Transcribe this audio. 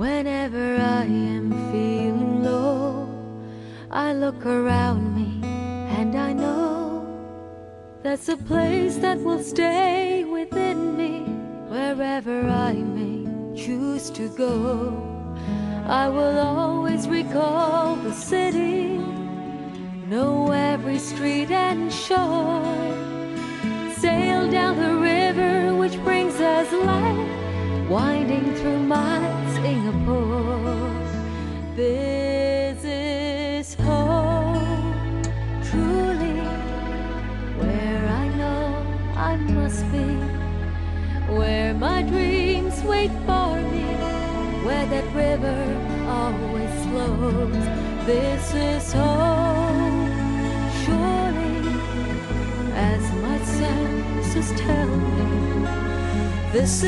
Whenever I am feeling low, I look around me and I know there's a place that will stay within me. Wherever I may choose to go, I will always recall the city, know every street and shore, sail down the river which brings us life, winding through my Singapore. This is home, truly, where I know I must be, where my dreams wait for me, where that river always flows. This is home, surely, as my senses tell me. This